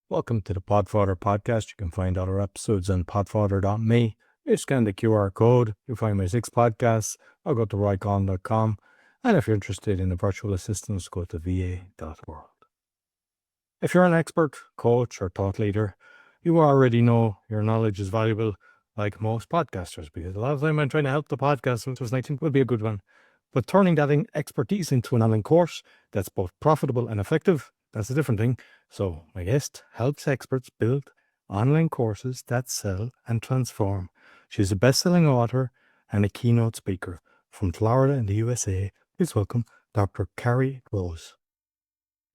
Welcome to the Podfather podcast. You can find other episodes on podfather.me. You scan the QR code, you'll find my 6 podcasts. I'll go to roycon.com. And if you're interested in a virtual assistant, go to va.world. If you're an expert, coach, or thought leader, you already know your knowledge is valuable, like most podcasters, because a lot of the time I'm trying to help the podcast, which I think will be a good one. But turning that expertise into an online course that's both profitable and effective, that's a different thing. So my guest helps experts build online courses that sell and transform. She's a best-selling author and a keynote speaker from Florida in the USA. Please welcome Dr. Carrie Rose.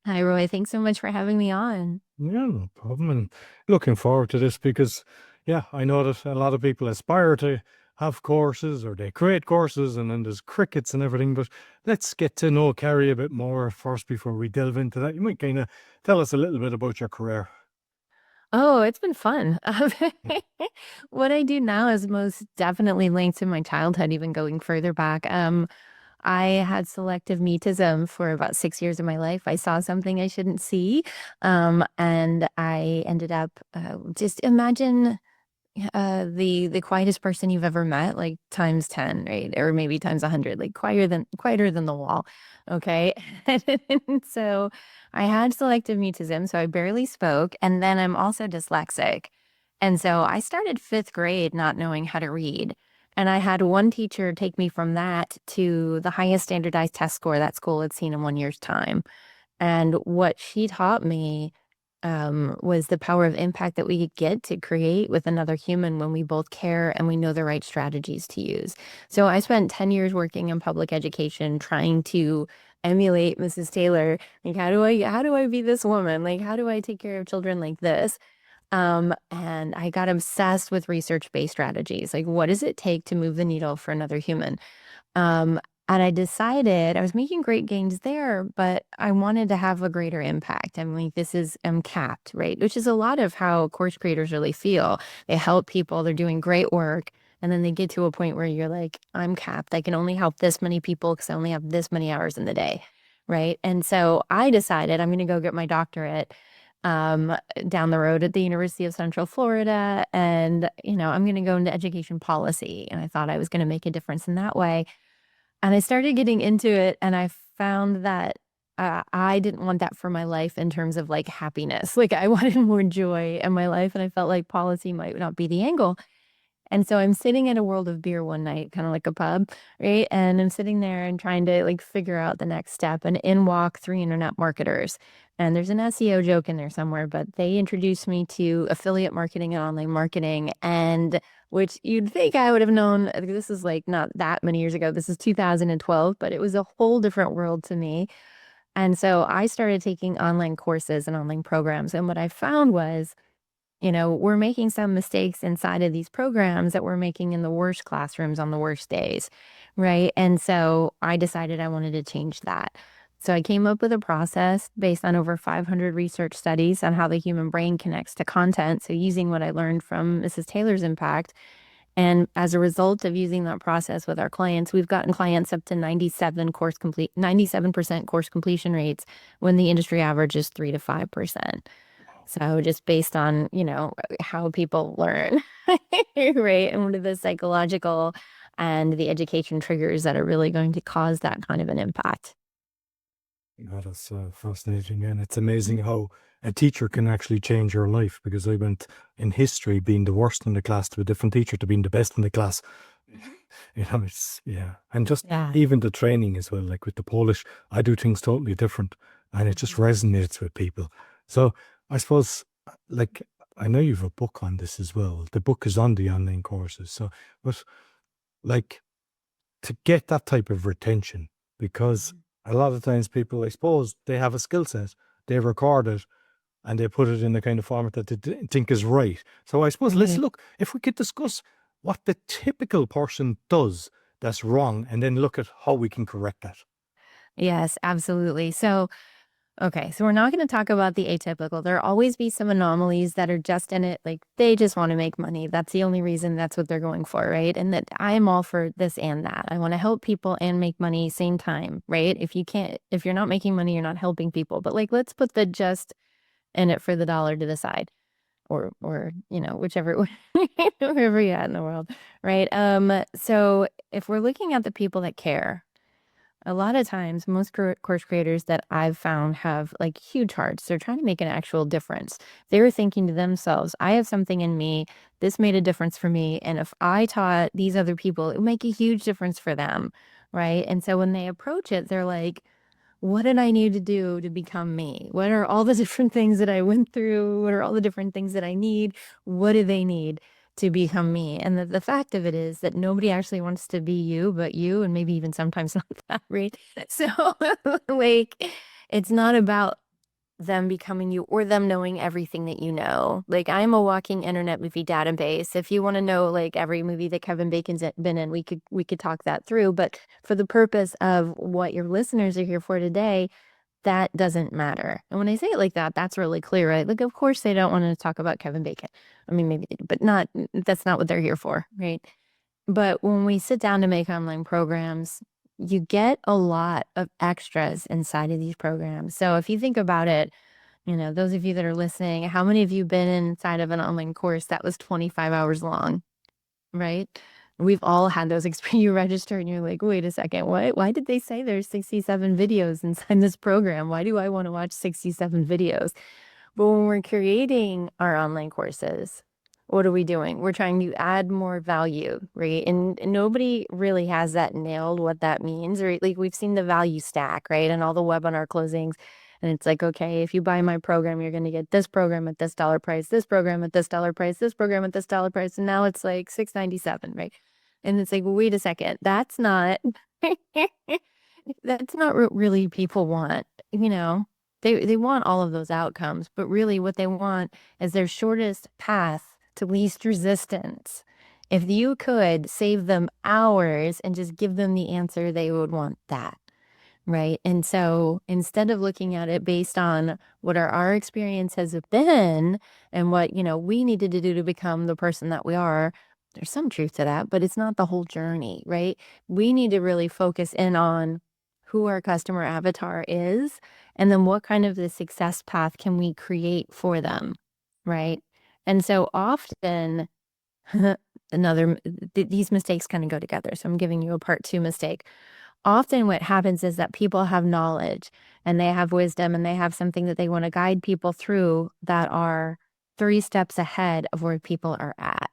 Hi, Roy. Thanks so much for having me on. Yeah, no problem. And looking forward to this because, I know that a lot of people aspire to have courses or they create courses and then there's crickets and everything. But let's get to know Carrie a bit more first before we delve into that. You might kind of tell us a little bit about your career. Oh, it's been fun. What I do now is most definitely linked to my childhood, even going further back. I had selective mutism for about 6 years of my life. I saw something I shouldn't see, and I ended up just imagine the quietest person you've ever met, like times 10, right? Or maybe times 100, like quieter than the wall. Okay. And so I had selective mutism, so I barely spoke. And then I'm also dyslexic. And so I started 5th grade not knowing how to read. And I had one teacher take me from that to the highest standardized test score that school had seen in 1 year's time. And what she taught me was the power of impact that we could get to create with another human when we both care and we know the right strategies to use. So I spent 10 years working in public education trying to emulate Mrs. Taylor. Like, how do I be this woman? Like, how do I take care of children like this? And I got obsessed with research-based strategies. Like, what does it take to move the needle for another human? Um, and I decided I was making great gains there, but I wanted to have a greater impact. I'm like, I'm capped, right? Which is a lot of how course creators really feel. They help people, they're doing great work. And then they get to a point where you're like, I'm capped. I can only help this many people because I only have this many hours in the day. Right. And so I decided I'm going to go get my doctorate um, down the road at the University of Central Florida. And, I'm going to go into education policy. And I thought I was going to make a difference in that way. And I started getting into it, and I found that I didn't want that for my life in terms of like happiness. Like, I wanted more joy in my life, and I felt like policy might not be the angle. And so I'm sitting at a World of Beer one night, kind of like a pub, right? And I'm sitting there and trying to like figure out the next step. And in walk 3 internet marketers. And there's an SEO joke in there somewhere, but they introduced me to affiliate marketing and online marketing, and which you'd think I would have known. This is like not that many years ago. This is 2012, but it was a whole different world to me. And so I started taking online courses and online programs. And what I found was, we're making some mistakes inside of these programs that we're making in the worst classrooms on the worst days, right? And so I decided I wanted to change that. So I came up with a process based on over 500 research studies on how the human brain connects to content. So using what I learned from Mrs. Taylor's impact. And as a result of using that process with our clients, we've gotten clients up to 97% course completion rates when the industry average is 3 to 5%. So just based on, how people learn, right? And what are the psychological and the education triggers that are really going to cause that kind of an impact. That's fascinating. And it's amazing how a teacher can actually change your life, because I went in history being the worst in the class to a different teacher to being the best in the class. And just Yeah. even the training as well, like with the Polish, I do things totally different and it just resonates with people. So I suppose, like, I know you have a book on this as well. The book is on the online courses. So, but like, to get that type of retention, because a lot of times people, I suppose, they have a skill set, they record it, and they put it in the kind of format that they think is right. So I suppose let's look, if we could discuss what the typical person does that's wrong, and then look at how we can correct that. Yes, absolutely. So we're not going to talk about the atypical. There'll always be some anomalies that are just in it, like they just want to make money. That's the only reason that's what they're going for, right? And that I am all for this and that. I want to help people and make money same time, right? If you're not making money, you're not helping people. But like, let's put the just in it for the dollar to the side, or whichever wherever you're at in the world, right? So if we're looking at the people that care, a lot of times, most course creators that I've found have like huge hearts. They're trying to make an actual difference. They were thinking to themselves, I have something in me. This made a difference for me. And if I taught these other people, it would make a huge difference for them. Right. And so when they approach it, they're like, what did I need to do to become me? What are all the different things that I went through? What are all the different things that I need? What do they need to become me? And the fact of it is that nobody actually wants to be you but you, and maybe even sometimes not that, right? So like, it's not about them becoming you or them knowing everything that you know. Like, I'm a walking internet movie database. If you want to know like every movie that Kevin Bacon's been in, we could talk that through. But for the purpose of what your listeners are here for today, that doesn't matter. And when I say it like that, that's really clear, right? Like, of course they don't want to talk about Kevin Bacon. I mean, maybe they do, but that's not what they're here for, right? But when we sit down to make online programs, you get a lot of extras inside of these programs. So if you think about it, those of you that are listening, how many of you been inside of an online course that was 25 hours long, right? We've all had those experiences. You register and you're like, wait a second, what? Why did they say there's 67 videos inside this program? Why do I want to watch 67 videos? But when we're creating our online courses, what are we doing? We're trying to add more value, right? And nobody really has that nailed, what that means, right? Like, we've seen the value stack, right? And all the webinar closings. And it's like, okay, if you buy my program, you're going to get this program at this dollar price, this program at this dollar price, this program at this dollar price. And now it's like $697, right? And it's like, well, wait a second, that's not that's not what really people want, you know. They want all of those outcomes, but really what they want is their shortest path to least resistance. If you could save them hours and just give them the answer, they would want that. Right. And so instead of looking at it based on what our experience has been and what, we needed to do to become the person that we are, there's some truth to that, but it's not the whole journey, right? We need to really focus in on who our customer avatar is, and then what kind of the success path can we create for them, right? And so often, these mistakes kind of go together. So I'm giving you a part 2 mistake. Often what happens is that people have knowledge and they have wisdom and they have something that they want to guide people through that are 3 steps ahead of where people are at.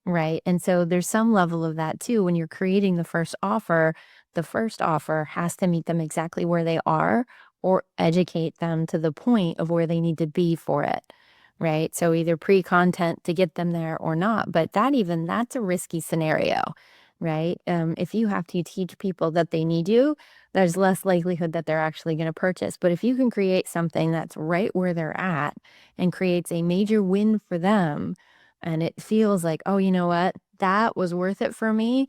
Right. And so there's some level of that too. When you're creating the first offer has to meet them exactly where they are or educate them to the point of where they need to be for it. Right. So either pre-content to get them there or not. But that's a risky scenario. Right. If you have to teach people that they need you, there's less likelihood that they're actually going to purchase. But if you can create something that's right where they're at and creates a major win for them, and it feels like, oh, you know what? That was worth it for me.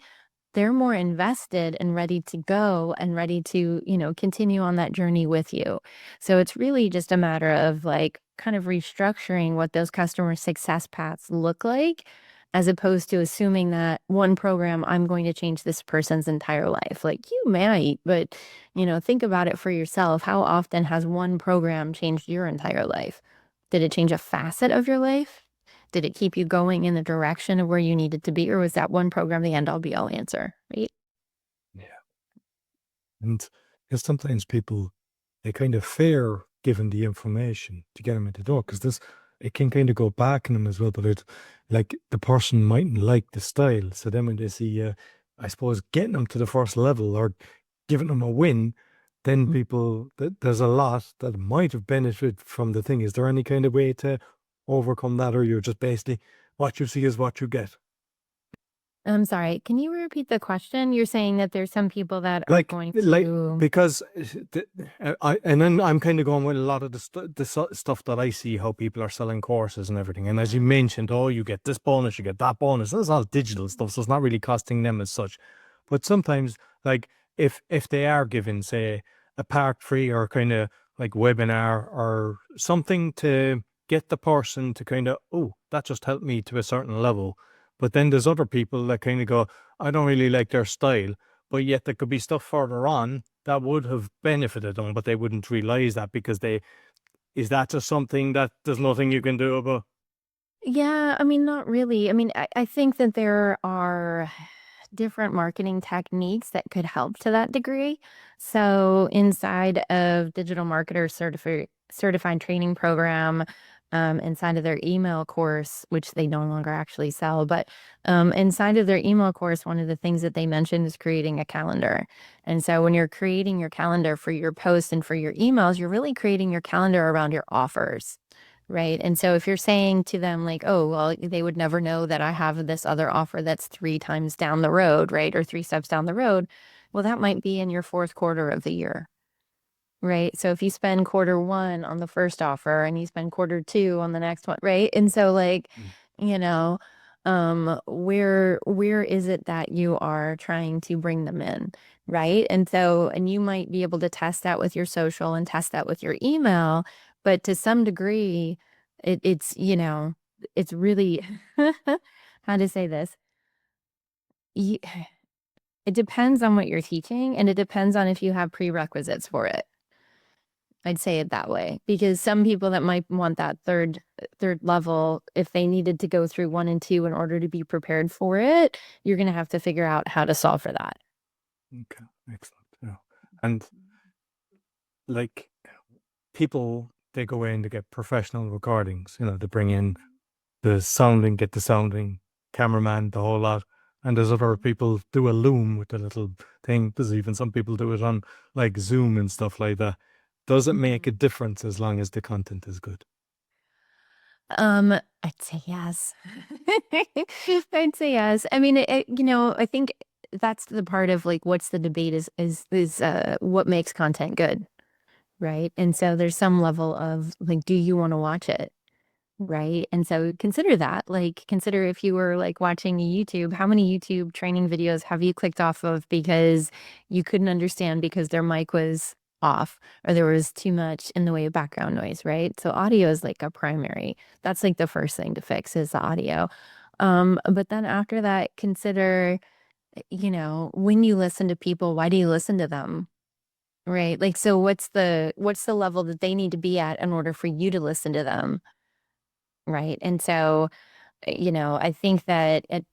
They're more invested and ready to go and ready to, continue on that journey with you. So it's really just a matter of like kind of restructuring what those customer success paths look like, as opposed to assuming that one program, I'm going to change this person's entire life. Like, you might, but, think about it for yourself. How often has one program changed your entire life? Did it change a facet of your life? Did it keep you going in the direction of where you needed to be, or was that one program the end all be all answer, right? Yeah. And because sometimes people, they kind of fear giving the information to get them in the door, because it can kind of go back in them as well. But it's like the person mightn't like the style. So then when they see, I suppose, getting them to the first level or giving them a win, then people, there's a lot that might have benefited from the thing. Is there any kind of way to overcome that, or you're just basically what you see is what you get? I'm sorry, can you repeat the question? You're saying that there's some people that are going to... because and then I'm kind of going with a lot of the stuff that I see, how people are selling courses and everything. And as you mentioned, oh, you get this bonus, you get that bonus. That's all digital stuff, so it's not really costing them as such. But sometimes, like, if they are given, say, a part 3 or kind of like webinar or something to get the person to kind of, oh, that just helped me to a certain level. But then there's other people that kind of go, I don't really like their style, but yet there could be stuff further on that would have benefited them, but they wouldn't realize that because is that just something that there's nothing you can do about? Yeah, I mean, not really. I mean, I think that there are different marketing techniques that could help to that degree. So inside of digital marketer certified training program, inside of their email course, which they no longer actually sell, but inside of their email course, one of the things that they mentioned is creating a calendar. And so when you're creating your calendar for your posts and for your emails, you're really creating your calendar around your offers. Right. And so if you're saying to them, like, oh, well, they would never know that I have this other offer that's 3 times down the road, right? Or 3 steps down the road. Well, that might be in your fourth quarter of the year. Right. So if you spend quarter one on the first offer and you spend quarter two on the next one, right? And so like, Mm. you know, where is it that you are trying to bring them in? Right. And so, and you might be able to test that with your social and test that with your email, but to some degree, it's really how to say this. You, it depends on what you're teaching, and it depends on if you have prerequisites for it. I'd say it that way, because some people that might want that third level, if they needed to go through 1 and 2 in order to be prepared for it, you're gonna have to figure out how to solve for that. Okay, excellent. Yeah. And like people, they go in to get professional recordings, they bring in the sounding, get the sounding, cameraman, the whole lot. And there's other people do a loom with the little thing. There's even some people do it on like Zoom and stuff like that. Does it make a difference as long as the content is good? I'd say yes. I'd say yes. I mean, I think that's the part of like what's the debate is what makes content good, right? And so there's some level of like, do you want to watch it? Right. And so consider that, like, consider if you were like watching a YouTube, how many YouTube training videos have you clicked off of because you couldn't understand because their mic was off or there was too much in the way of background noise, right? So audio is like a primary. That's like the first thing to fix is the audio. But then after that, consider, when you listen to people, why do you listen to them? Right. Like, so what's the level that they need to be at in order for you to listen to them? Right. And so, I think that at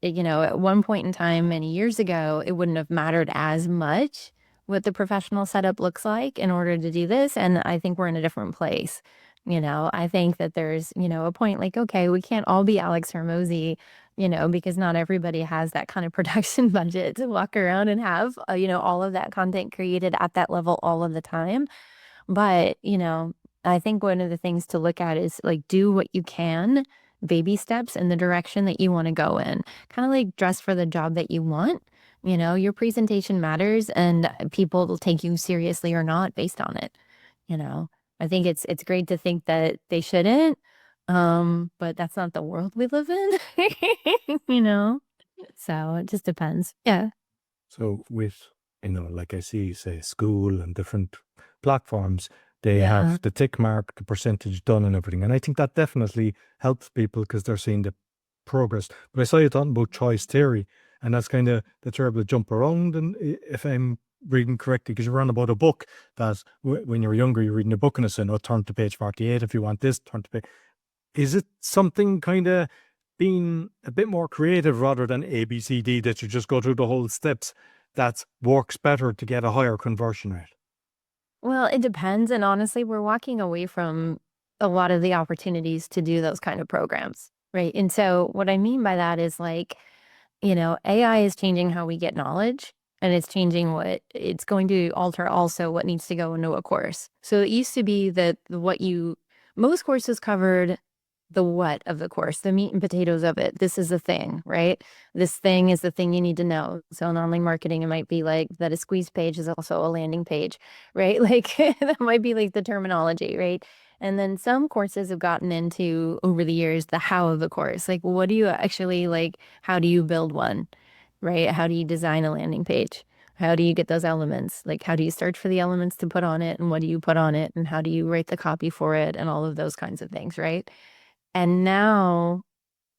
one point in time, many years ago, it wouldn't have mattered as much what the professional setup looks like in order to do this. And I think we're in a different place. I think that there's, a point like, okay, we can't all be Alex Hermosi, because not everybody has that kind of production budget to walk around and have, all of that content created at that level all of the time. But, I think one of the things to look at is like do what you can, baby steps in the direction that you want to go in. Kind of like dress for the job that you want. Your presentation matters and people will take you seriously or not based on it. You know, I think it's great to think that they shouldn't. But that's not the world we live in, you know? So it just depends. Yeah. So with, like I see, say, SKOOL and different platforms, they Yeah. have the tick mark, the percentage done and everything. And I think that definitely helps people because they're seeing the progress. But I saw you talking about choice theory, and that's kind of the terrible jump around. And if I'm reading correctly, because you're on about a book that when you're younger, you're reading a book and it's saying, oh, turn to page 48 if you want this, turn to page. Is it something kind of being a bit more creative rather than A, B, C, D, that you just go through the whole steps that works better to get a higher conversion rate? Well, it depends, and honestly, we're walking away from a lot of the opportunities to do those kind of programs, right? And so what I mean by that is like, AI is changing how we get knowledge, and it's changing what it's going to alter also what needs to go into a course. So it used to be that most courses covered the what of the course, the meat and potatoes of it. This is the thing, right? This thing is the thing you need to know. So in online marketing, it might be like that a squeeze page is also a landing page, right? Like that might be like the terminology, right? And then some courses have gotten into over the years the how of the course. Like, what do you actually like? How do you build one, right? How do you design a landing page? How do you get those elements? Like, how do you search for the elements to put on it? And what do you put on it? And how do you write the copy for it? And all of those kinds of things, right? And now,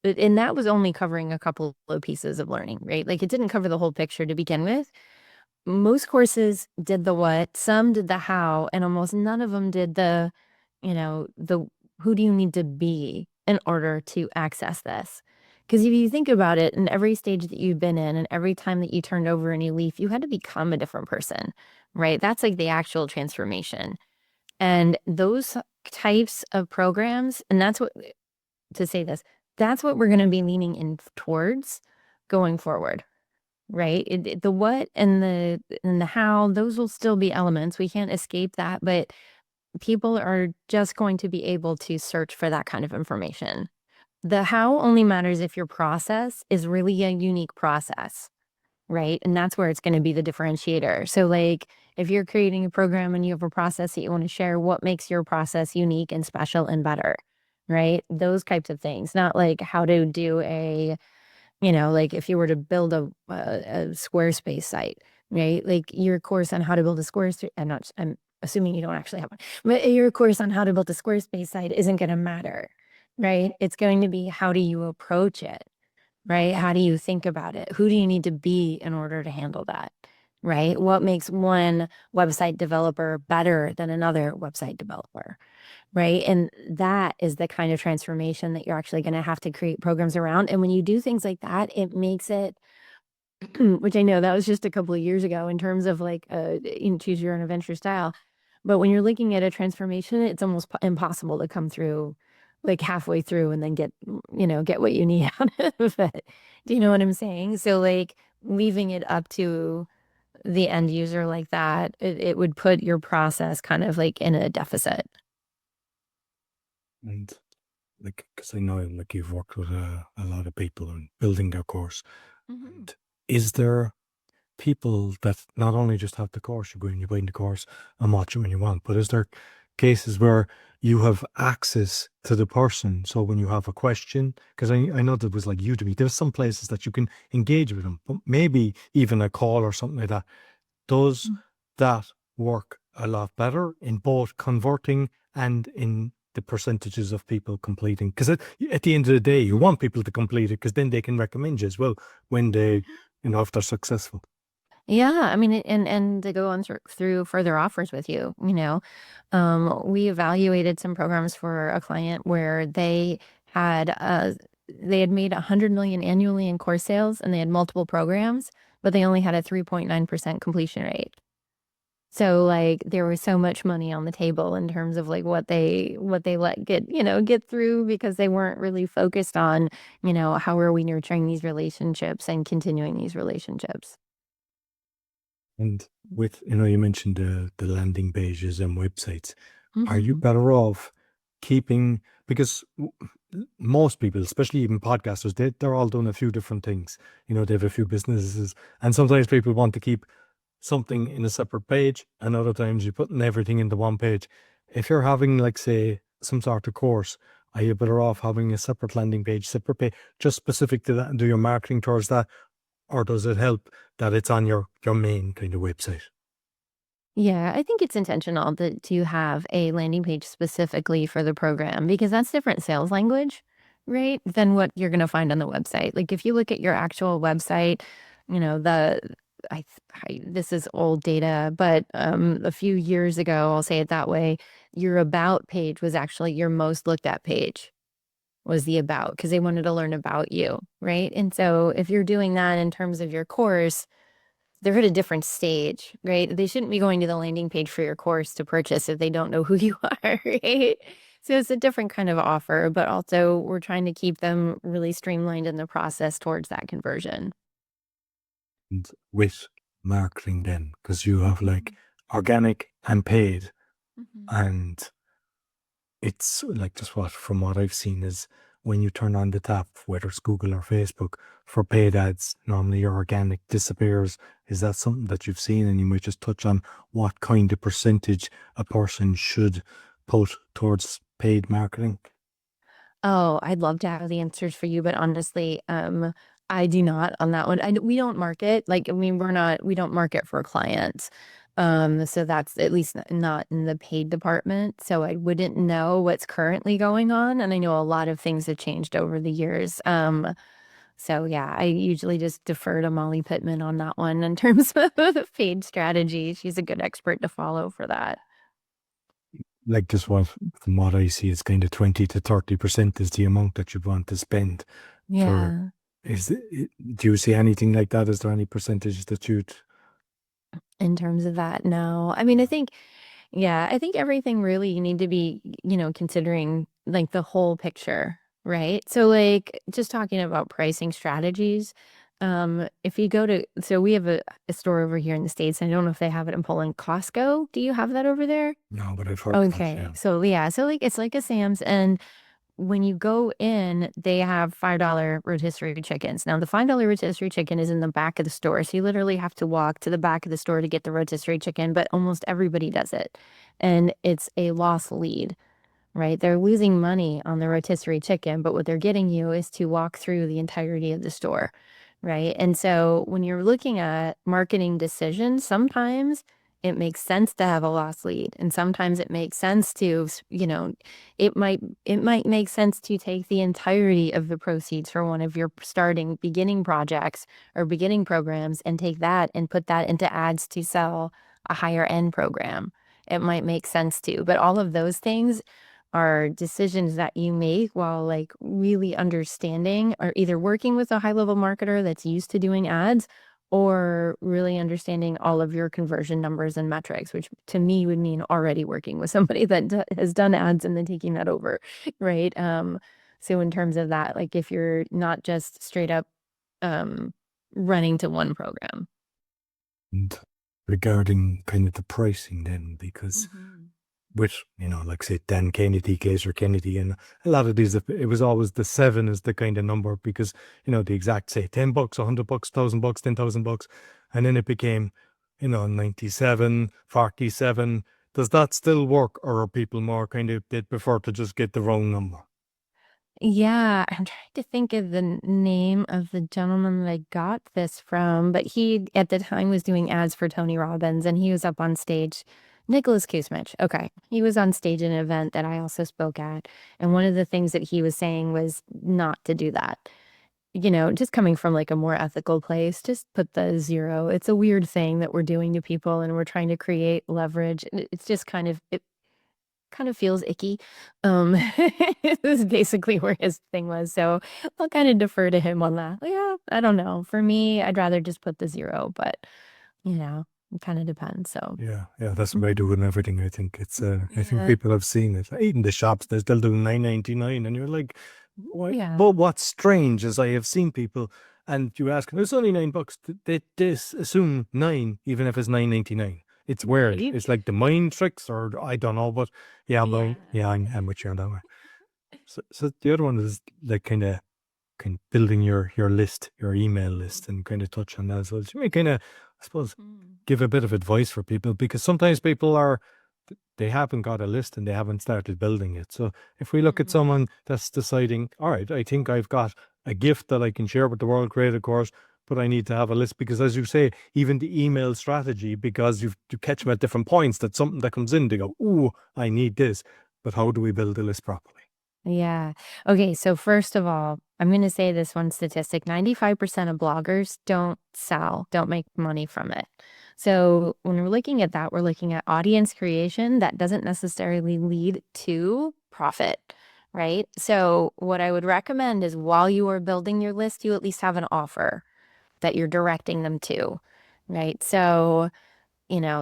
and that was only covering a couple of pieces of learning, right? Like it didn't cover the whole picture to begin with. Most courses did the what, some did the how, and almost none of them did the who do you need to be in order to access this? Because if you think about it, in every stage that you've been in and every time that you turned over a new leaf, you had to become a different person, right? That's like the actual transformation. And those types of programs, and to say this, that's what we're going to be leaning in towards going forward, right? The what and the how, those will still be elements. We can't escape that, but people are just going to be able to search for that kind of information. The how only matters if your process is really a unique process, right? And that's where it's going to be the differentiator. So like if you're creating a program and you have a process that you want to share, what makes your process unique and special and better, right? Those types of things, not like how to do like if you were to build a Squarespace site, right? Like your course on how to build a Squarespace, I'm assuming you don't actually have one, but your course on how to build a Squarespace site isn't going to matter, right? It's going to be how do you approach it, right? How do you think about it? Who do you need to be in order to handle that, right? What makes one website developer better than another website developer, right? And that is the kind of transformation that you're actually going to have to create programs around. And when you do things like that, it makes it, which I know that was just a couple of years ago in terms of like choose your own adventure style. But when you're looking at a transformation, it's almost impossible to come through like halfway through and then get what you need out of it. Do you know what I'm saying? So like leaving it up to the end user like that, it would put your process kind of like in a deficit. And like, because I know like you've worked with a lot of people on building their course. Mhm. And is there people that not only just have the course, you go in, you buy the course and watch it when you want, but is there cases where you have access to the person? So when you have a question, because I know there was like Udemy, there's some places that you can engage with them, but maybe even a call or something like that. Does that work a lot better in both converting and in the percentages of people completing? Because at the end of the day, you want people to complete it because then they can recommend you as well when they, if they're successful. Yeah, I mean, and to go on through further offers with you, we evaluated some programs for a client where they had made 100 million annually in course sales and they had multiple programs, but they only had a 3.9% completion rate. So like there was so much money on the table in terms of like what they let get through because they weren't really focused on, how are we nurturing these relationships and continuing these relationships. And with, you mentioned the landing pages and websites. Are you Mhm. better off keeping, because most people, especially even podcasters, they're all doing a few different things. They have a few businesses, and sometimes people want to keep something in a separate page, and other times you're putting everything into one page. If you're having, like, say, some sort of course, are you better off having a separate landing page, separate page, just specific to that, and do your marketing towards that? Or does it help that it's on your main kind of website? Yeah, I think it's intentional to have a landing page specifically for the program because that's different sales language, right? Than what you're going to find on the website. Like if you look at your actual website, you know, the this is old data, but a few years ago, I'll say it that way, your about page was actually your most looked at page was the about because they wanted to learn about you, right? And so if you're doing that in terms of your course, they're at a different stage, right? They shouldn't be going to the landing page for your course to purchase if they don't know who you are, right? So it's a different kind of offer, but also we're trying to keep them really streamlined in the process towards that conversion. And with marketing then, because you have like Mhm. organic and paid, Mhm. and it's like just from what I've seen is when you turn on the tap, whether it's Google or Facebook, for paid ads, normally your organic disappears. Is that something that you've seen? And you might just touch on what kind of percentage a person should put towards paid marketing. Oh, I'd love to have the answers for you, but honestly, I do not on that one. We don't market like I mean we don't market for clients. So that's at least not in the paid department. So I wouldn't know what's currently going on, and I know a lot of things have changed over the years. So yeah, I usually just defer to Molly Pittman on that one in terms of the paid strategy. She's a good expert to follow for that. like just what from what I see, it's kind of 20 to 30% is the amount that you want to spend for. Yeah. Do you see anything like that? Is there any percentage that you'd? In terms of that, no. I mean, I think, yeah, I think everything really you need to be, considering like the whole picture, right? So like just talking about pricing strategies, if you go to, so we have a store over here in the States. I don't know if they have it in Poland, Costco. Do you have that over there? No, but I've heard of it. Okay. Yeah. So yeah, so like it's like a Sam's, and when you go in, they have $5 rotisserie chickens. Now, the $5 rotisserie chicken is in the back of the store. So you literally have to walk to the back of the store to get the rotisserie chicken, but almost everybody does it. And it's a loss lead, right? They're losing money on the rotisserie chicken, but what they're getting you is to walk through the entirety of the store, right? And so when you're looking at marketing decisions, sometimes it makes sense to have a loss lead, and sometimes it makes sense to, it might make sense to take the entirety of the proceeds for one of your starting beginning projects or beginning programs and take that and put that into ads to sell a higher end program. It might make sense to, but all of those things are decisions that you make while like really understanding or either working with a high level marketer that's used to doing ads or really understanding all of your conversion numbers and metrics, which to me would mean already working with somebody that has done ads and then taking that over, right? So in terms of that, like if you're not just straight up um, running to one program. And regarding kind of the pricing then, because Mhm. with, like say Dan Kennedy, Gazer Kennedy, and a lot of these, it was always the seven is the kind of number because, the exact say $10, $100, $1,000, $10,000. And then it became, 97, 47. Does that still work, or are people more kind of, they'd prefer to just get the wrong number? Yeah, I'm trying to think of the name of the gentleman that I got this from, but he at the time was doing ads for Tony Robbins, and he was up on stage. Nicholas Kusmich. Okay. He was on stage at an event that I also spoke at. And one of the things that he was saying was not to do that. Just coming from like a more ethical place, just put the zero. It's a weird thing that we're doing to people and we're trying to create leverage. It's just it kind of feels icky. This is basically where his thing was. So I'll kind of defer to him on that. Yeah, I don't know. For me, I'd rather just put the zero, but it kind of depends. So Yeah, that's what I do mhm. with everything. I think I think Yeah, people have seen it. Even the shops, they're still doing 9.99, and you're like, why? yeah, But what's strange is I have seen people, and you ask them, it's only $9. They assume nine, even if it's 9.99. It's weird. right. It's like the mind tricks, or I don't know, but yeah, Yeah. I'm with you on that one. So the other one is like kind of building your list, your email list, and kind of touch on that as well. So you may kind of, I suppose, Mm. give a bit of advice for people because sometimes people they haven't got a list and they haven't started building it. So if we look at Mhm. someone that's deciding, all right, I think I've got a gift that I can share with the world, create a course, but I need to have a list because, as you say, even the email strategy, because you catch them at different points, that's something that comes in. They go, ooh, I need this, but how do we build a list properly? Yeah. Okay. So first of all, I'm going to say this one statistic, 95% of bloggers don't sell, don't make money from it. So when we're looking at that, we're looking at audience creation that doesn't necessarily lead to profit, right? So what I would recommend is while you are building your list, you at least have an offer that you're directing them to, right? So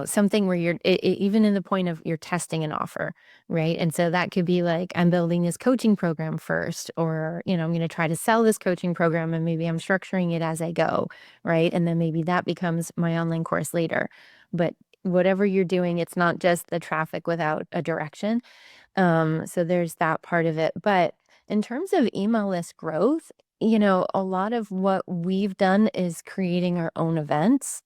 something where even in the point of you're testing an offer, right? And so that could be like, I'm building this coaching program first, or, I'm going to try to sell this coaching program and maybe I'm structuring it as I go, right? And then maybe that becomes my online course later. But whatever you're doing, it's not just the traffic without a direction. So there's that part of it. But in terms of email list growth, a lot of what we've done is creating our own events.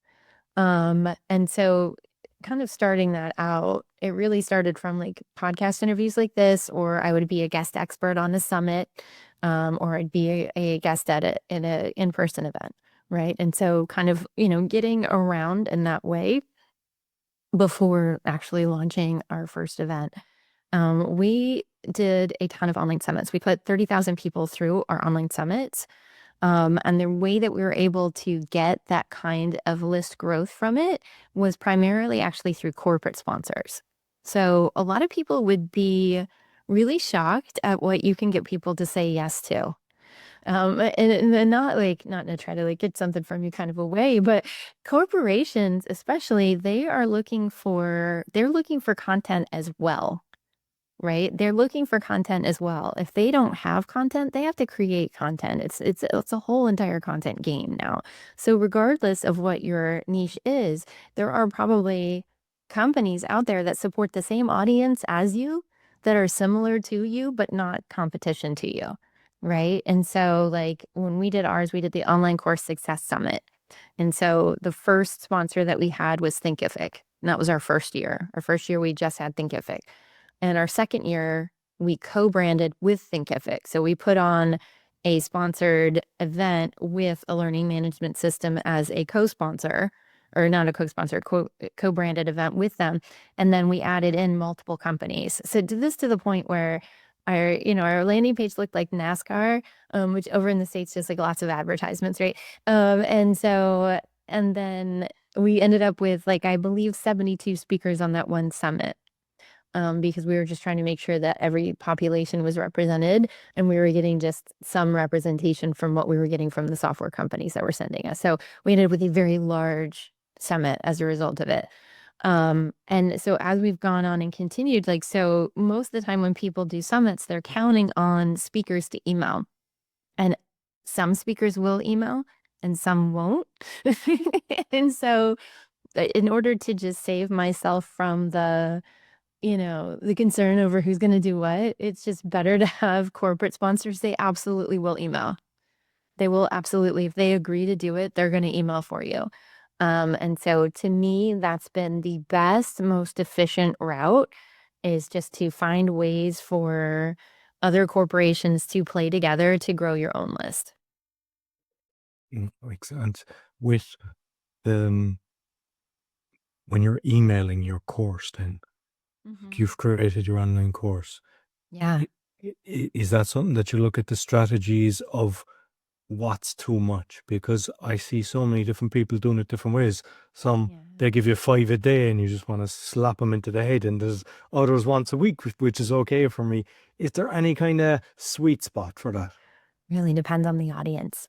And so kind of starting that out, it really started from like podcast interviews like this, or I would be a guest expert on a summit, or I'd be a guest at in a in-person event, right? And so kind of, getting around in that way before actually launching our first event. We did a ton of online summits. We put 30,000 people through our online summits. And the way that we were able to get that kind of list growth from it was primarily actually through corporate sponsors. So a lot of people would be really shocked at what you can get people to say yes to. And not like, not to try to like get something from you kind of a way, but corporations especially, they're looking for content as well, right? They're looking for content as well. If they don't have content, they have to create content. It's a whole entire content game now. So regardless of what your niche is, there are probably companies out there that support the same audience as you, that are similar to you, but not competition to you, right? And so like when we did ours, we did the Online Course Success Summit. And so the first sponsor that we had was Thinkific. And that was our first year. Our first year, we just had Thinkific. And our second year, we co-branded with Thinkific. So we put on a sponsored event with a learning management system as a co-sponsor, or not a co-sponsor, co-branded event with them. And then we added in multiple companies. So to the point where our landing page looked like NASCAR, which over in the States, just like lots of advertisements, right? And then we ended up with like, I believe 72 speakers on that one summit. Because we were just trying to make sure that every population was represented, and we were getting just some representation from what we were getting from the software companies that were sending us. So we ended up with a very large summit as a result of it. And so as we've gone on and continued, like, so most of the time when people do summits, they're counting on speakers to email, and some speakers will email and some won't. And so in order to just save myself from the concern over who's going to do what, it's just better to have corporate sponsors. They absolutely will email. They will absolutely, if they agree to do it, they're going to email for you. And so to me, that's been the best, most efficient route, is just to find ways for other corporations to play together to grow your own list. Makes sense. With the when you're emailing your course, then you've created your online course. Yeah. Is that something that you look at the strategies of what's too much? Because I see so many different people doing it different ways. Some Yeah. they give you 5 a day and you just want to slap them into the head, and there's others once a week, which is okay for me. Is there any kind of sweet spot for that? Really depends on the audience.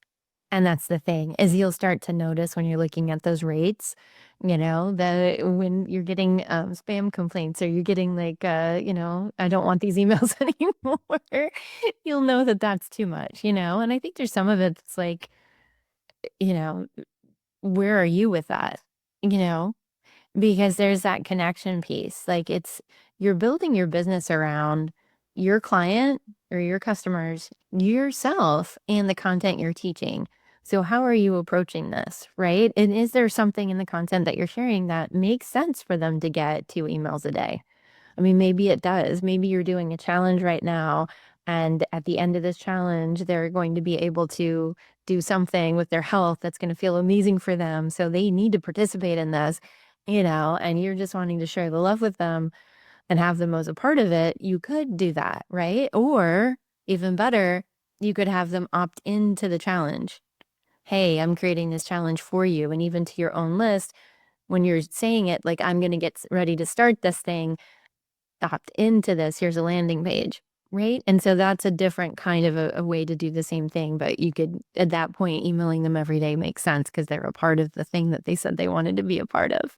And that's the thing, is you'll start to notice when you're looking at those rates, that when you're getting spam complaints, or you're getting like, I don't want these emails anymore, you'll know that that's too much, and I think there's some of it that's like, you know, where are you with that? You know, because there's that connection piece. Like you're building your business around your client or your customers, yourself, and the content you're teaching. So how are you approaching this, right? And is there something in the content that you're sharing that makes sense for them to get 2 emails a day? I mean, maybe it does. Maybe you're doing a challenge right now, and at the end of this challenge, they're going to be able to do something with their health that's going to feel amazing for them. So they need to participate in this, and you're just wanting to share the love with them and have them as a part of it. You could do that, right? Or even better, you could have them opt into the challenge. Hey, I'm creating this challenge for you. And even to your own list, when you're saying it, like, I'm going to get ready to start this thing, opt into this. Here's a landing page, right? And so that's a different kind of a way to do the same thing. But you could, at that point, emailing them every day makes sense because they're a part of the thing that they said they wanted to be a part of.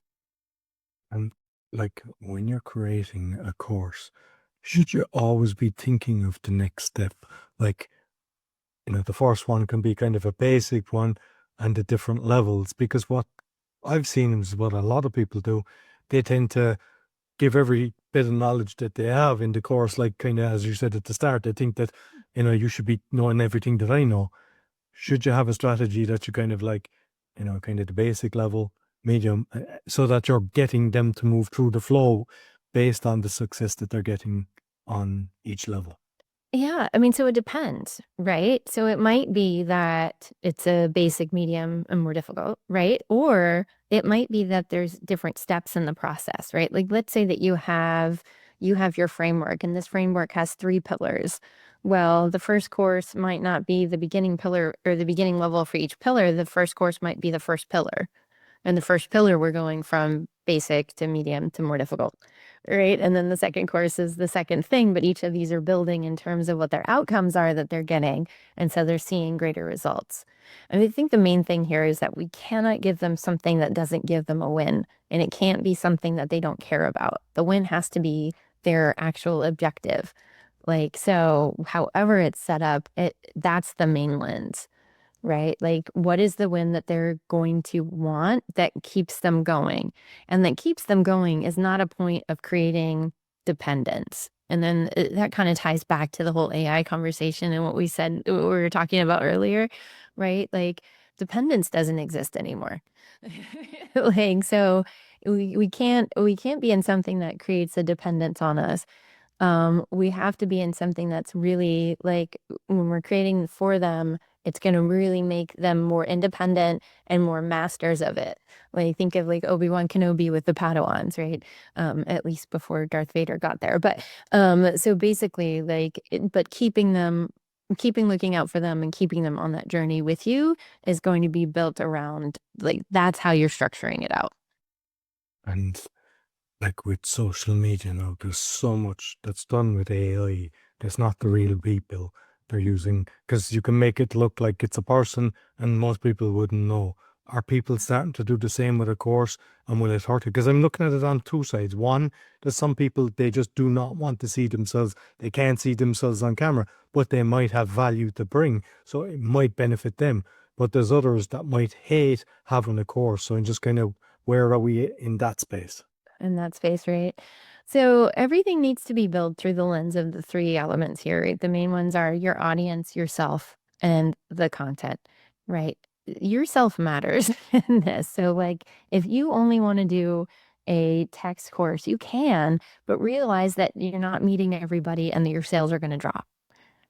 And like when you're creating a course, should you always be thinking of the next step? Like, the first one can be kind of a basic one, and the different levels, because what I've seen is what a lot of people do. They tend to give every bit of knowledge that they have in the course, like kind of as you said at the start, they think that, you should be knowing everything that I know. Should you have a strategy that you kind of like, kind of the basic level, medium, so that you're getting them to move through the flow based on the success that they're getting on each level? Yeah, I mean, so it depends, right? So it might be that it's a basic, medium, and more difficult, right? Or it might be that there's different steps in the process, right? Like let's say that you have your framework, and this framework has 3 pillars. Well, the first course might not be the beginning pillar or the beginning level for each pillar. The first course might be the first pillar. And the first pillar, we're going from basic to medium to more difficult, right? And then the second course is the second thing, but each of these are building in terms of what their outcomes are that they're getting. And so they're seeing greater results. And I think the main thing here is that we cannot give them something that doesn't give them a win. And it can't be something that they don't care about. The win has to be their actual objective. Like, so however it's set up, that's the main lens, right? Like, what is the win that they're going to want that keeps them going? And that keeps them going is not a point of creating dependence. And then that kind of ties back to the whole AI conversation and what we said, what we were talking about earlier, right? Like, dependence doesn't exist anymore. Like, so we can't be in something that creates a dependence on us. We have to be in something that's really like when we're creating for them, it's going to really make them more independent and more masters of it. When you think of like Obi-Wan Kenobi with the Padawans, right? At least before Darth Vader got there. But so basically, like, but keeping looking out for them and keeping them on that journey with you is going to be built around like that's how you're structuring it out. And like with social media now, there's so much that's done with AI that's not the real people they're using, because you can make it look like it's a person and most people wouldn't know. Are people starting to do the same with a course, and will it hurt it? Because I'm looking at it on two sides. One, there's some people, they just do not want to see themselves. They can't see themselves on camera, but they might have value to bring. So it might benefit them. But there's others that might hate having a course. So I'm just kind of, where are we in that space? In that space, right? So everything needs to be built through the lens of the three elements here, right? The main ones are your audience, yourself, and the content, right? Yourself matters in this. So, like, if you only want to do a text course, you can, but realize that you're not meeting everybody and that your sales are going to drop.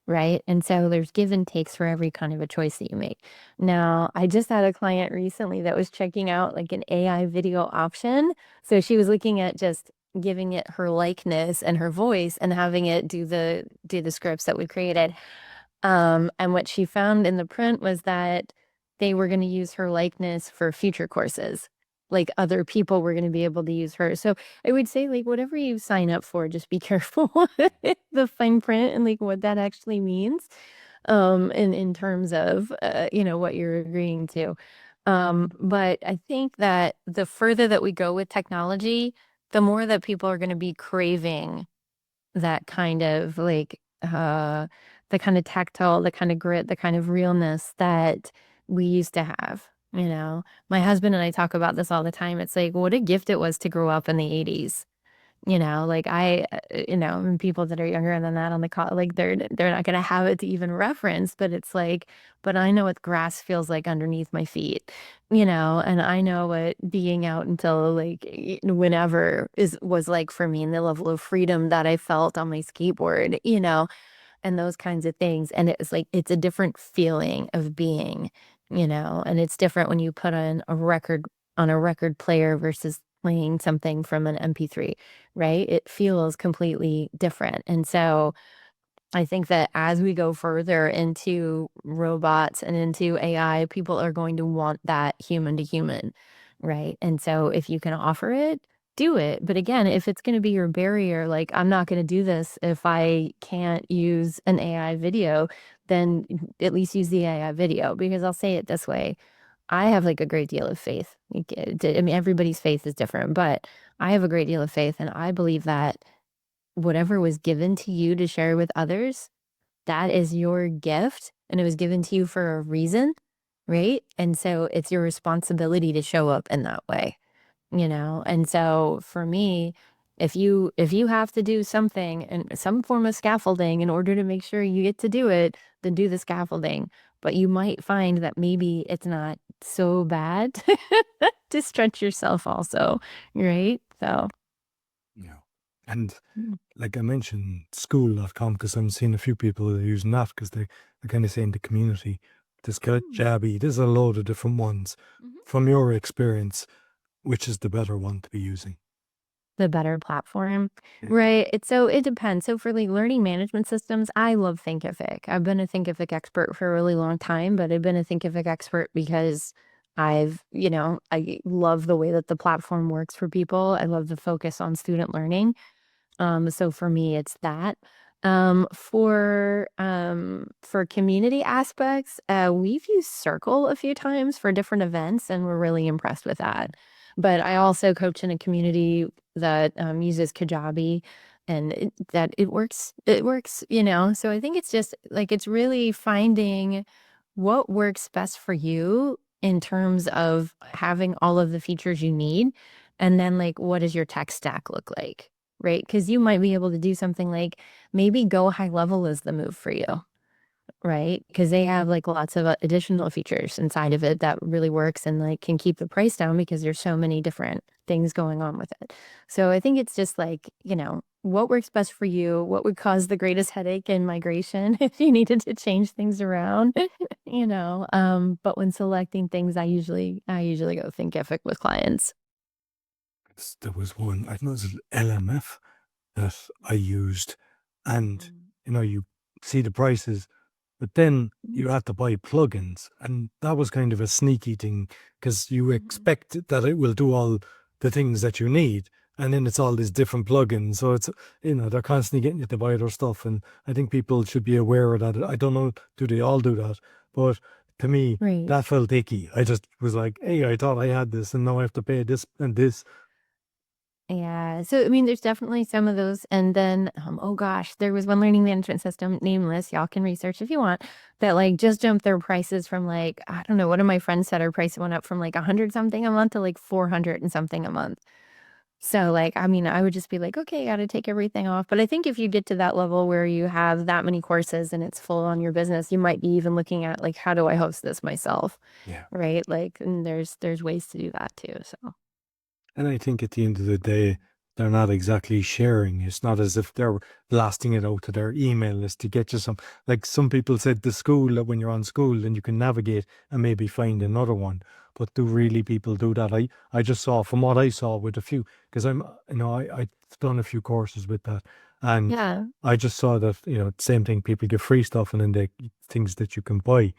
Right. And so there's give and takes for every kind of a choice that you make. Now, I just had a client recently that was checking out like an AI video option. So she was looking at just giving it her likeness and her voice and having it do the scripts that we created. And what she found in the print was that they were going to use her likeness for future courses. Like other people were going to be able to use her. So I would say, like, whatever you sign up for, just be careful with the fine print and like what that actually means. In terms of what you're agreeing to. But I think that the further that we go with technology, the more that people are going to be craving that kind of like the kind of tactile, the kind of grit, the kind of realness that we used to have. My husband and I talk about this all the time. It's like what a gift it was to grow up in the 80s. Like and people that are younger than that on the call, like they're not gonna have it to even reference, but it's like, but I know what grass feels like underneath my feet, and I know what being out until like whenever was like for me and the level of freedom that I felt on my skateboard, and those kinds of things. And it's like it's a different feeling of being, and it's different when you put on a record player versus playing something from an MP3, right? It feels completely different. And so I think that as we go further into robots and into AI, people are going to want that human to human, right? And so if you can offer it, do it. But again, if it's going to be your barrier, like I'm not going to do this if I can't use an AI video, then at least use the AI video because I'll say it this way. I have like a great deal of faith. I mean, everybody's faith is different, but I have a great deal of faith, and I believe that whatever was given to you to share with others, that is your gift, and it was given to you for a reason, right? And so it's your responsibility to show up in that way. And so for me, if you have to do something and some form of scaffolding in order to make sure you get to do it, then do the scaffolding. But you might find that maybe it's not so bad to stretch yourself also, right? So Yeah. And mm, like I mentioned, SKOOL.com, because I'm seeing a few people that are using that because they're kind of saying the community, there's mm, Jabby, there's a load of different ones. mhm. From your experience, which is the better one to be using? The better platform, Yeah. right? It depends. So for like learning management systems, I love Thinkific. I've been a Thinkific expert for a really long time, but I've been a Thinkific expert because I love the way that the platform works for people. I love the focus on student learning. So for me, it's that. For community aspects, we've used Circle a few times for different events, and we're really impressed with that. But I also coach in a community that uses Kajabi, and it works. It works, So I think it's just like it's really finding what works best for you in terms of having all of the features you need, and then like what does your tech stack look like? Right? Because you might be able to do something like maybe go high level is the move for you, right? Because they have like lots of additional features inside of it that really works and like can keep the price down because there's so many different things going on with it. So I think it's just like, what works best for you, what would cause the greatest headache in migration if you needed to change things around, but when selecting things, I usually go Thinkific with clients. There was one, I think it was LMF that I used, and you see the prices, but then you had to buy plugins, and that was kind of a sneaky thing because you expect that it will do all the things that you need, and then it's all these different plugins. So it's they're constantly getting you to buy their stuff, and I think people should be aware of that. I don't know, do they all do that? But to me, Right. that felt icky. I just was like, hey, I thought I had this, and now I have to pay this and this. Yeah. So, I mean, there's definitely some of those. And then, oh gosh, there was one learning management system, nameless, y'all can research if you want, that like just jumped their prices from like, I don't know, one of my friends said her price went up from like 100 something a month to like 400 and something a month. So, like, I mean, I would just be like, okay, got to take everything off. But I think if you get to that level where you have that many courses and it's full on your business, you might be even looking at like, how do I host this myself? Yeah. Right. Like, and there's ways to do that too. So, And I think at the end of the day, they're not exactly sharing. It's not as if they're blasting it out to their email list to get you some. Like some people said, the school, that when you're on school, then you can navigate and maybe find another one. But do really people do that? I just saw from what I saw with a few, because I've done a few courses with that. And yeah. I just saw that, same thing, people get free stuff and then they things that you can buy.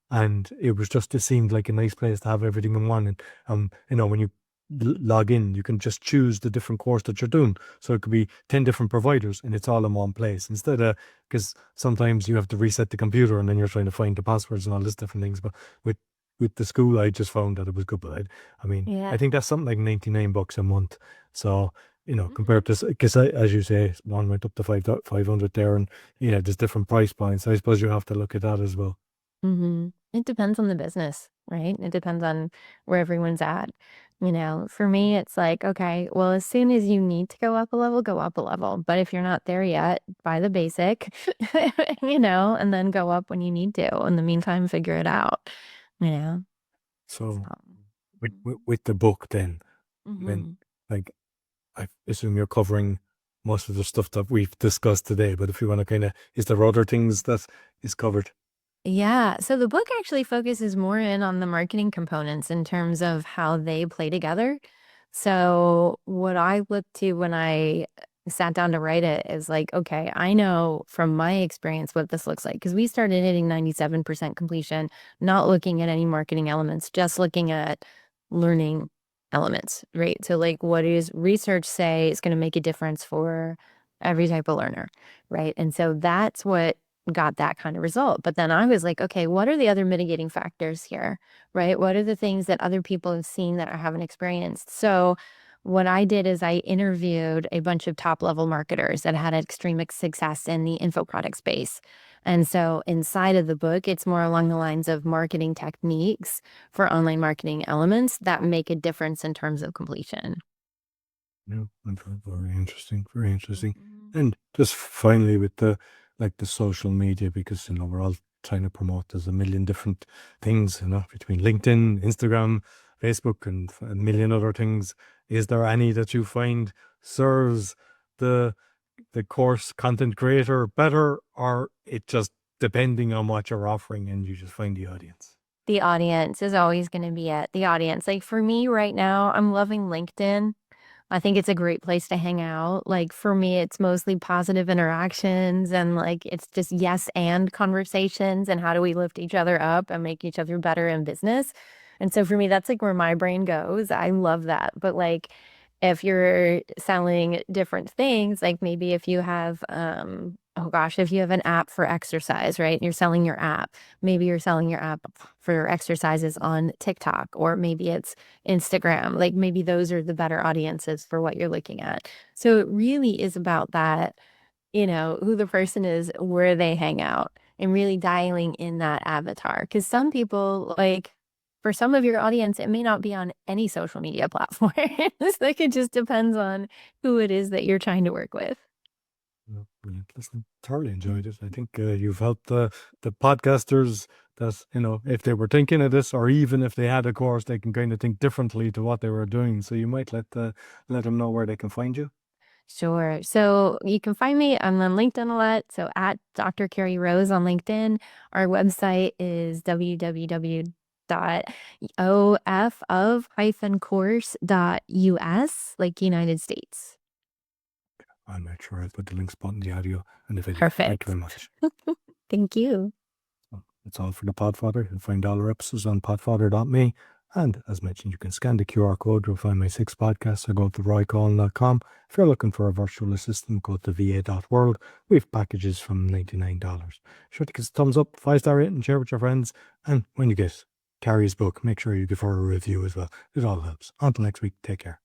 And it seemed like a nice place to have everything in one. And, when you log in, you can just choose the different course that you're doing. So it could be 10 different providers and it's all in one place instead of, because sometimes you have to reset the computer and then you're trying to find the passwords and all this different things. But with the school, I just found that it was good. But I mean, Yeah. I think that's something like $99 a month. So, compared Mhm. to, because as you say, one went up to 500 there, and there's different price points. I suppose you have to look at that as well. It depends on the business, right? It depends on where everyone's at. For me, it's like, okay, well, as soon as you need to go up a level, go up a level. But if you're not there yet, buy the basic, and then go up when you need to. In the meantime, figure it out, you know? So, So with the book, then, when, mhm. like, I assume you're covering most of the stuff that we've discussed today, but if you want to kind of, is there other things that is covered? Yeah. So the book actually focuses more in on the marketing components in terms of how they play together. So what I looked to when I sat down to write it is like, okay, I know from my experience what this looks like because we started hitting 97% completion, not looking at any marketing elements, just looking at learning elements, right? So like what does research say is going to make a difference for every type of learner, right? And so that's what got that kind of result. But then I was like, okay, what are the other mitigating factors here, right? What are the things that other people have seen that I haven't experienced? So what I did is I interviewed a bunch of top level marketers that had extreme success in the info product space. And so inside of the book, it's more along the lines of marketing techniques for online marketing elements that make a difference in terms of completion. No, very interesting, very interesting. Mhm. And just finally with the social media, because we're all trying to promote. There's a million different things, between LinkedIn, Instagram, Facebook, and a million other things. Is there any that you find serves the course content creator better, or it just depending on what you're offering and you just find the audience? The audience is always going to be it. The audience. Like for me right now, I'm loving LinkedIn. I think it's a great place to hang out. Like for me, it's mostly positive interactions and like it's just yes and conversations and how do we lift each other up and make each other better in business. And so for me, that's like where my brain goes. I love that. But like if you're selling different things, like maybe if you have, oh gosh, if you have an app for exercise, right? You're selling your app. Maybe you're selling your app for exercises on TikTok, or maybe it's Instagram. Like maybe those are the better audiences for what you're looking at. So it really is about that, who the person is, where they hang out, and really dialing in that avatar. Because some people, like, for some of your audience, it may not be on any social media platform. Like, it just depends on who it is that you're trying to work with. Yeah, brilliant. Listen, thoroughly enjoyed it. I think you've helped the podcasters that, if they were thinking of this, or even if they had a course, they can kind of think differently to what they were doing. So you might let them know where they can find you. Sure. So you can find me. I'm on LinkedIn a lot. So at Dr. Carrie Rose on LinkedIn. Our website is www.of-course.us, like United States. I'll make sure I put the links button in the audio and the video. Thank you Perfect. very much. Thank you. So that's all for the Podfather. You'll find all our episodes on podfather.me. And as mentioned, you can scan the QR code. You'll find my 6 podcasts or go to roycollin.com. If you're looking for a virtual assistant, go to va.world. We have packages from $99. Sure to give us a thumbs up, 5-star rating, share with your friends. And when you get Carrie's book, make sure you give her a review as well. It all helps. Until next week, take care.